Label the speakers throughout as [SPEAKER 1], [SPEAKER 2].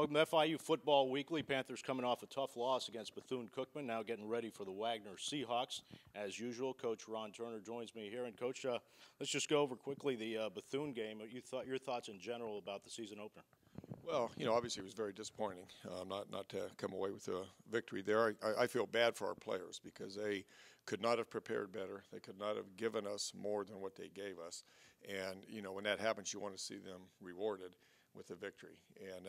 [SPEAKER 1] Welcome to FIU Football Weekly. Panthers coming off a tough loss against Bethune-Cookman, now getting ready for the Wagner Seahawks. As usual, Coach Ron Turner joins me here. And, Coach, let's just go over quickly the Bethune game. Your thoughts in general about the season opener?
[SPEAKER 2] Well, obviously it was very disappointing not to come away with a victory there. I feel bad for our players because they could not have prepared better. They could not have given us more than what they gave us. And, when that happens, you want to see them rewarded with a victory. And,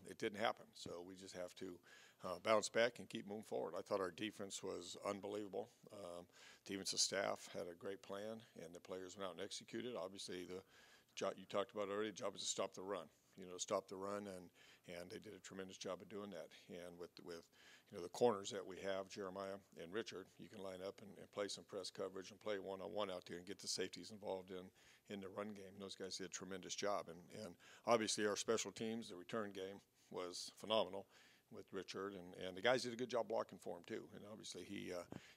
[SPEAKER 2] it didn't happen. So we just have to bounce back and keep moving forward. I thought our defense was unbelievable. Defensive staff had a great plan, and the players went out and executed. Obviously, the job you talked about already, the job is to stop the run. Stop the run, and they did a tremendous job of doing that. And with the corners that we have, Jeremiah and Richard, you can line up and play some press coverage and play one-on-one out there and get the safeties involved in the run game. Those guys did a tremendous job. And obviously our special teams, the return game was phenomenal with Richard, and the guys did a good job blocking for him too. And obviously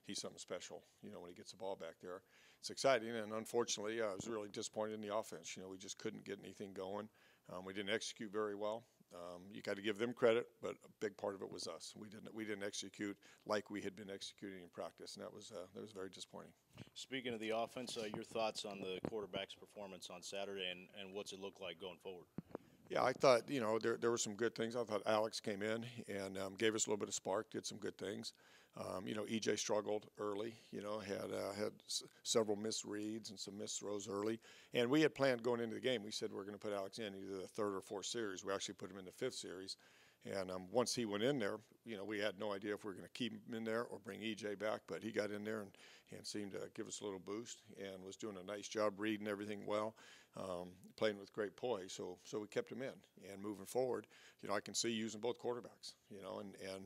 [SPEAKER 2] he's something special, when he gets the ball back there. It's exciting, and unfortunately I was really disappointed in the offense. We just couldn't get anything going. We didn't execute very well. You got to give them credit, but a big part of it was us. We didn't execute like we had been executing in practice, and that was very disappointing.
[SPEAKER 1] Speaking of the offense, your thoughts on the quarterback's performance on Saturday, and what's it look like going forward?
[SPEAKER 2] Yeah, I thought there were some good things. I thought Alex came in and gave us a little bit of spark, did some good things. EJ struggled early. Had several missed reads and some missed throws early. And we had planned going into the game. We said we're going to put Alex in either the third or fourth series. We actually put him in the fifth series. And once he went in there, we had no idea if we were going to keep him in there or bring EJ back. But he got in there and seemed to give us a little boost and was doing a nice job reading everything well, playing with great poise. So we kept him in. And moving forward, I can see using both quarterbacks, and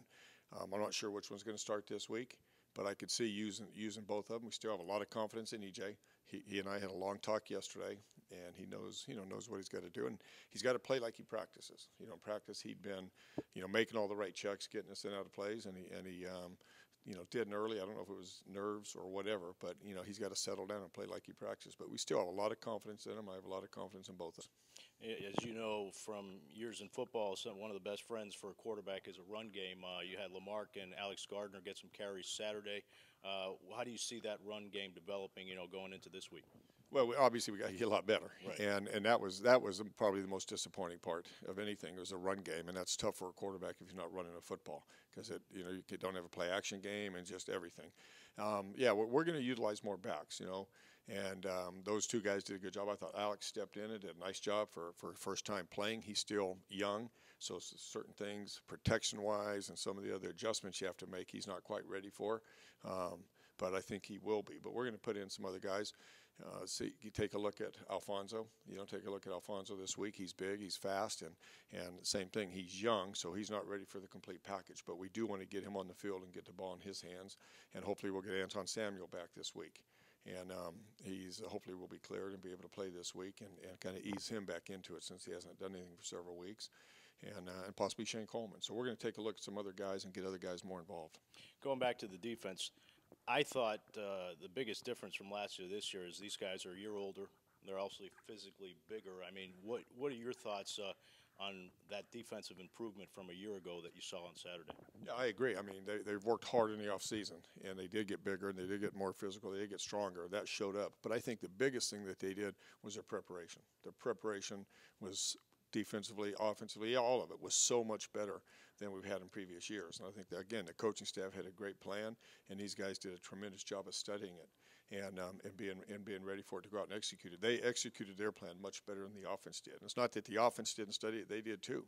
[SPEAKER 2] I'm not sure which one's going to start this week, but I could see using both of them. We still have a lot of confidence in EJ. He and I had a long talk yesterday, and he knows what he's got to do, and he's got to play like he practices. In practice he'd been, making all the right checks, getting us in out of plays, and he didn't early. I don't know if it was nerves or whatever, but he's got to settle down and play like he practiced. But we still have a lot of confidence in him. I have a lot of confidence in both of them.
[SPEAKER 1] As you know from years in football, one of the best friends for a quarterback is a run game. You had Lamarck and Alex Gardner get some carries Saturday. How do you see that run game developing, going into this week?
[SPEAKER 2] Well, obviously we got to get a lot better,
[SPEAKER 1] right.
[SPEAKER 2] and that was probably the most disappointing part of anything. It was a run game, and that's tough for a quarterback if you're not running a football because you don't have a play action game and just everything. We're going to utilize more backs, and those two guys did a good job. I thought Alex stepped in and did a nice job for first time playing. He's still young, so certain things protection-wise and some of the other adjustments you have to make, he's not quite ready for, but I think he will be. But we're going to put in some other guys. You take a look at Alfonso. Take a look at Alfonso this week. He's big, he's fast, and same thing. He's young, so he's not ready for the complete package. But we do want to get him on the field and get the ball in his hands, and hopefully we'll get Anton Samuel back this week. And he's hopefully will be cleared and be able to play this week and kind of ease him back into it since he hasn't done anything for several weeks, and possibly Shane Coleman. So we're going to take a look at some other guys and get other guys more involved.
[SPEAKER 1] Going back to the defense, I thought the biggest difference from last year to this year is these guys are a year older. They're also physically bigger. I mean, what are your thoughts on that defensive improvement from a year ago that you saw on Saturday?
[SPEAKER 2] Yeah, I agree. I mean, they've worked hard in the offseason, and they did get bigger, and they did get more physical. They did get stronger. That showed up. But I think the biggest thing that they did was their preparation. Their preparation was defensively, offensively, all of it was so much better than we've had in previous years. And I think that, again, the coaching staff had a great plan, and these guys did a tremendous job of studying it and being ready for it to go out and execute it. They executed their plan much better than the offense did. And it's not that the offense didn't study it; they did too.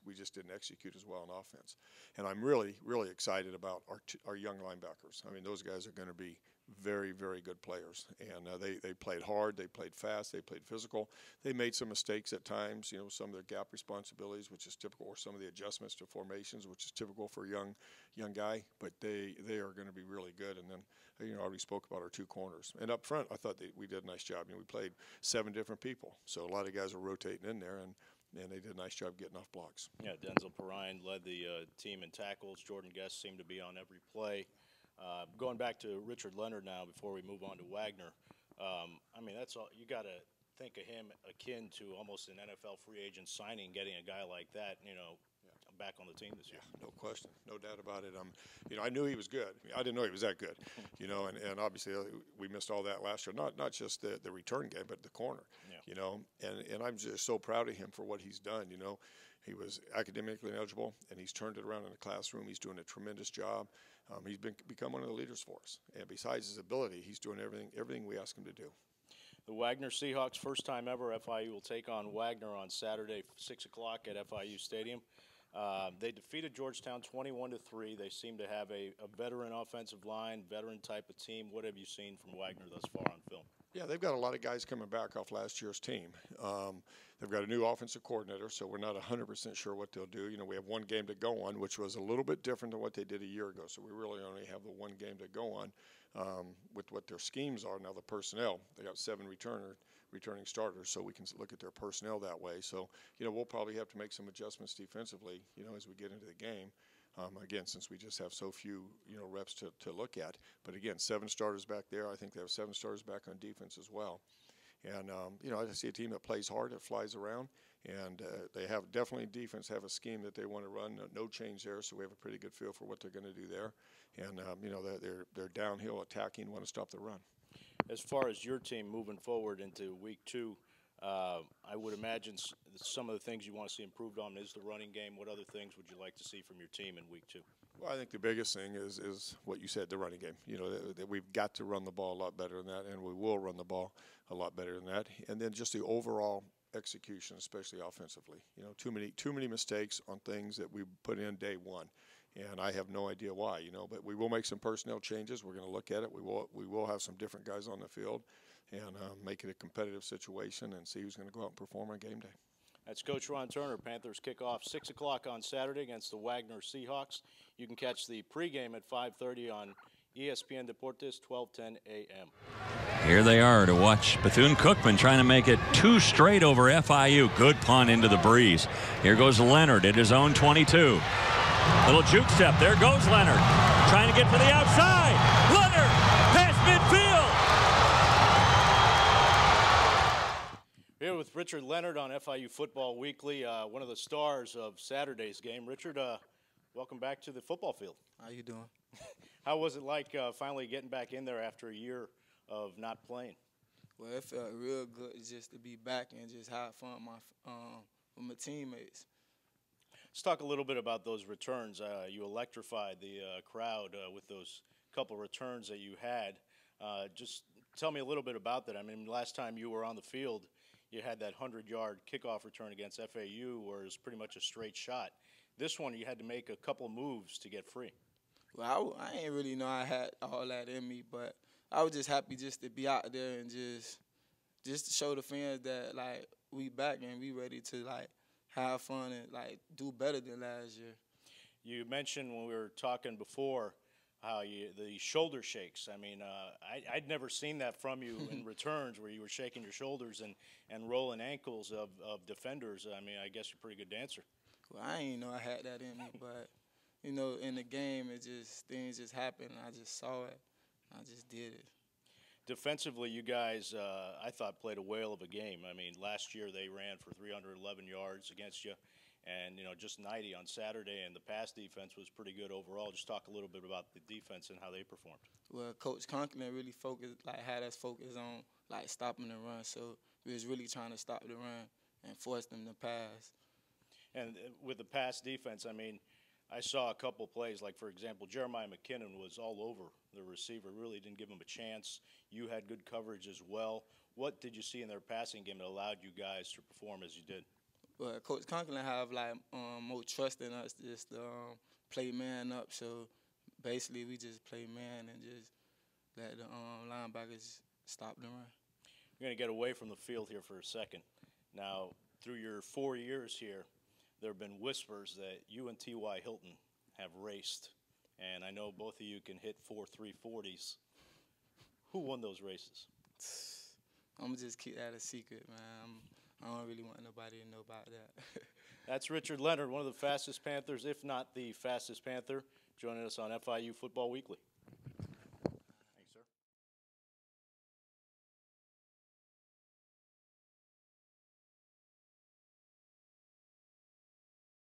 [SPEAKER 2] We just didn't execute as well on offense. And I'm really, really excited about our young linebackers. I mean, those guys are going to be very, very good players. And they played hard, they played fast, they played physical. They made some mistakes at times, some of their gap responsibilities, which is typical, or some of the adjustments to formations, which is typical for a young guy. But they are going to be really good. And then, I already spoke about our two corners. And up front, I thought we did a nice job. We played 7 different people. So a lot of guys were rotating in there, and they did a nice job getting off blocks.
[SPEAKER 1] Yeah, Denzel Perrine led the team in tackles. Jordan Guest seemed to be on every play. Going back to Richard Leonard now before we move on to Wagner, I mean, that's all. You got to think of him akin to almost an NFL free agent signing, getting a guy like that, back on the team this year.
[SPEAKER 2] No question, no doubt about it. You know, I knew he was good. I didn't know he was that good. You know, and obviously we missed all that last year. Not just the return game, but the corner.
[SPEAKER 1] Yeah.
[SPEAKER 2] You know, and I'm just so proud of him for what he's done. You know, he was academically eligible, and he's turned it around in the classroom. He's doing a tremendous job. He's become one of the leaders for us. And besides his ability, he's doing everything we ask him to do.
[SPEAKER 1] The Wagner Seahawks, first time ever, FIU will take on Wagner on Saturday, 6 o'clock at FIU Stadium. They defeated Georgetown 21-3. They seem to have a veteran offensive line, veteran type of team. What have you seen from Wagner thus far on film?
[SPEAKER 2] Yeah, they've got a lot of guys coming back off last year's team. They've got a new offensive coordinator, so we're not 100% sure what they'll do. You know, we have one game to go on, which was a little bit different than what they did a year ago. So we really only have the one game to go on with what their schemes are. Now the personnel, they got 7 returning starters, so we can look at their personnel that way. So, you know, we'll probably have to make some adjustments defensively, you know, as we get into the game. Again, since we just have so few, you know, reps to look at. But again, 7 starters back there. I think they have 7 starters back on defense as well. And, you know, I see a team that plays hard, that flies around. And they have definitely defense have a scheme that they want to run. No change there, so we have a pretty good feel for what they're going to do there. And, you know, they're downhill attacking, want to stop the run.
[SPEAKER 1] As far as your team moving forward into week 2, I would imagine some of the things you want to see improved on is the running game. What other things would you like to see from your team in week 2?
[SPEAKER 2] Well, I think the biggest thing is what you said, the running game. You know, that we've got to run the ball a lot better than that, and we will run the ball a lot better than that. And then just the overall execution, especially offensively. You know, too many mistakes on things that we put in day one. And I have no idea why, you know, but we will make some personnel changes. We're going to look at it. We will have some different guys on the field and make it a competitive situation and see who's going to go out and perform on game day.
[SPEAKER 1] That's Coach Ron Turner. Panthers kick off 6 o'clock on Saturday against the Wagner Seahawks. You can catch the pregame at 5:30 on ESPN Deportes, 12:10 a.m.
[SPEAKER 3] Here they are to watch Bethune-Cookman trying to make it 2 straight over FIU. Good punt into the breeze. Here goes Leonard at his own 22. Little juke step. There goes Leonard. Trying to get to the outside. Leonard past midfield.
[SPEAKER 1] Here with Richard Leonard on FIU Football Weekly, one of the stars of Saturday's game. Richard, welcome back to the football field.
[SPEAKER 4] How you doing?
[SPEAKER 1] How was it like finally getting back in there after a year of not playing?
[SPEAKER 4] Well, it felt real good just to be back and just have fun with my teammates.
[SPEAKER 1] Let's talk a little bit about those returns. You electrified the crowd with those couple returns that you had. Just tell me a little bit about that. I mean, last time you were on the field, you had that 100-yard kickoff return against FAU where it was pretty much a straight shot. This one, you had to make a couple moves to get free.
[SPEAKER 4] Well, I ain't really know I had all that in me, but I was just happy just to be out there and just to show the fans that, like, we back and we ready to, like, have fun and, like, do better than last year.
[SPEAKER 1] You mentioned when we were talking before how the shoulder shakes. I mean, I'd never seen that from you in returns where you were shaking your shoulders and rolling ankles of defenders. I mean, I guess you're a pretty good dancer.
[SPEAKER 4] Well, I ain't know I had that in me, but, you know, in the game, things just happened. I just saw it. I just did it.
[SPEAKER 1] Defensively, you guys, I thought, played a whale of a game. I mean, last year they ran for 311 yards against you and, you know, just 90 on Saturday, and the pass defense was pretty good overall. Just talk a little bit about the defense and how they performed.
[SPEAKER 4] Well, Coach Conklin really had us focused on, like, stopping the run. So we was really trying to stop the run and force them to pass.
[SPEAKER 1] And with the pass defense, I mean, I saw a couple plays, like, for example, Jeremiah McKinnon was all over the receiver, really didn't give him a chance. You had good coverage as well. What did you see in their passing game that allowed you guys to perform as you did?
[SPEAKER 4] Well, Coach Conklin have, like, more trust in us just to play man up. So basically we just play man and just let the linebackers stop the run.
[SPEAKER 1] We're going to get away from the field here for a second. Now, through your 4 years here, there have been whispers that you and T.Y. Hilton have raced, and I know both of you can hit 4 340s. Who won those races?
[SPEAKER 4] I'm going to just keep that a secret, man. I don't really want nobody to know about that.
[SPEAKER 1] That's Richard Leonard, one of the fastest Panthers, if not the fastest Panther, joining us on FIU Football Weekly.